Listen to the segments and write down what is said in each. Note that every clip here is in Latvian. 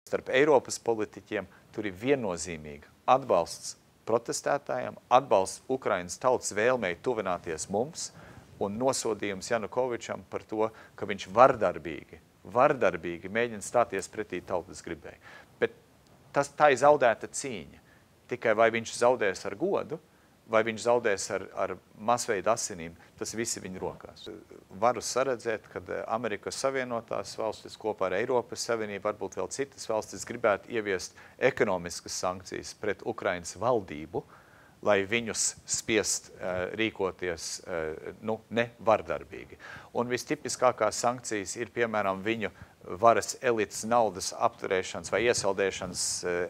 Starp Eiropas politiķiem tur ir viennozīmīga atbalsts protestētājiem, atbalsts Ukrainas tautas vēlmei tuvināties mums un nosodījums Janukovičam par to, ka viņš vardarbīgi mēģina stāties pretī tautas gribai. Bet tā ir zaudēta cīņa. Tikai vai viņš zaudēs ar godu, vai viņš zaudēs ar masveida asinīm, tas visi viņa rokās. Varu saredzēt, ka Amerikas Savienotās valstis kopā ar Eiropas Savienību, varbūt vēl citas valstis, gribētu ieviest ekonomiskas sankcijas pret Ukrainas valdību, lai viņus spiest rīkoties nevardarbīgi. Un vistipiskākās sankcijas ir, piemēram, viņu varas elites naudas apturēšanas vai iesaldēšanas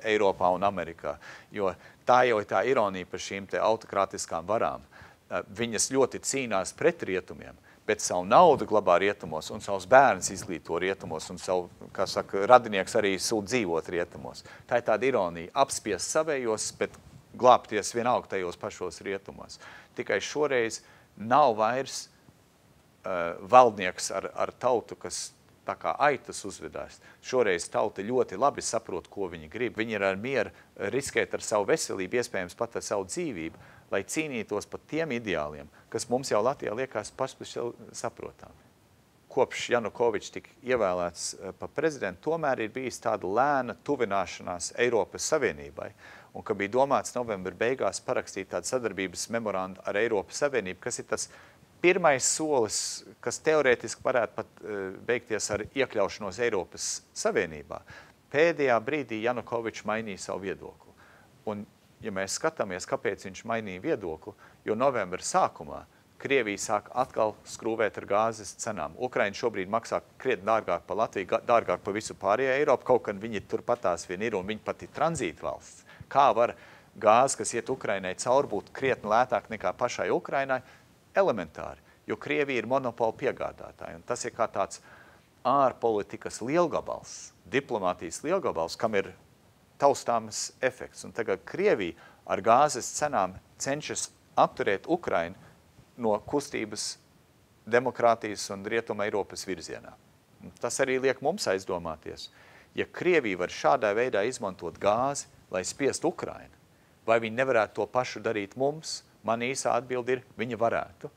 Eiropā un Amerikā. Jo tā jau ir tā ironija par šīm te autokrātiskām varām. Viņas ļoti cīnās pret rietumiem, bet savu naudu glabā rietumos un savus bērnus izglīto rietumos un savu, kā saka, radinieks arī sūta dzīvot rietumos. Tā ir tāda ironija. Apspiest savējos, bet glābties vienalga tajos pašos rietumos. Tikai šoreiz nav vairs valdnieks ar tautu, kas tā kā aitas uzvedās. Šoreiz tauta ļoti labi saprot, ko viņi grib. Viņi ir ar mieru riskēt ar savu veselību, iespējams pat ar savu dzīvību, lai cīnītos par tiem ideāliem, kas mums jau Latvijā liekas saprotami. Kopš Janukovičs tika ievēlēts par prezidentu, tomēr ir bijis tāda lēna tuvināšanās Eiropas Savienībai, un ka bija domāts novembra beigās parakstīt tādu sadarbības memorandu ar Eiropas Savienību, kas ir tas pirmais solis, kas teorētiski varētu pat beigties ar iekļaušanos Eiropas Savienībā. Pēdējā brīdī Janukovičs mainīja savu viedokli. Un, ja mēs skatāmies, kāpēc viņš mainīja viedokli, jo novembra sākumā Krievija sāk atkal skrūvēt ar gāzes cenām. Ukraina šobrīd maksā krietni dārgāk par Latviju, dārgāk par visu pārējo Eiropu, kaut kad viņi turpatās vien ir, un viņi pat ir tranzīta valsts. Kā var gāze, kas iet Ukrainai cauri, būt krietni lētāk nekā pašai Ukrainai? Elementāri, jo Krievija ir monopola piegādātāja, un tas ir kā tāds ārpolitikas lielgabals, diplomātijas lielgabals, kam ir taustāmas efekts. Un tagad Krievija ar gāzes cenām cenšas apturēt Ukrainu no kustības demokrātijas un Rietuma Eiropas virzienā. Un tas arī liek mums aizdomāties. Ja Krievija var šādā veidā izmantot gāzi, lai spiest Ukrainu, vai viņi nevarētu to pašu darīt mums? Man īsā atbilde ir, viņa varētu.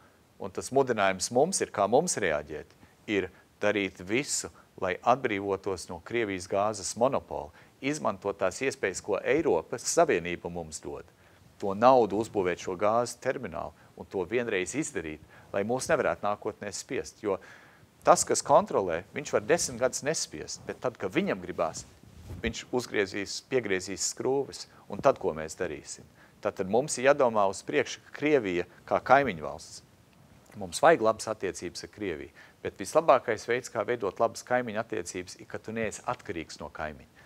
Un tas mudinājums mums ir, kā mums reaģēt, ir darīt visu, lai atbrīvotos no Krievijas gāzes monopola, izmantot tās iespējas, ko Eiropas Savienība mums dod. To naudu uzbūvēt šo gāzes terminālu un to vienreiz izdarīt, lai mūs nevarētu nākotnē spiest. Jo tas, kas kontrolē, viņš var 10 gadus nespiest, bet tad, kad viņam gribās, viņš piegriezīs skrūves, un tad, ko mēs darīsim? Tātad mums ir jādomā uz priekšu, ka Krievija kā kaimiņu valsts. Mums vajag labas attiecības ar Krieviju, bet vislabākais veids, kā veidot labas kaimiņu attiecības, ir, ka tu neesi atkarīgs no kaimiņa.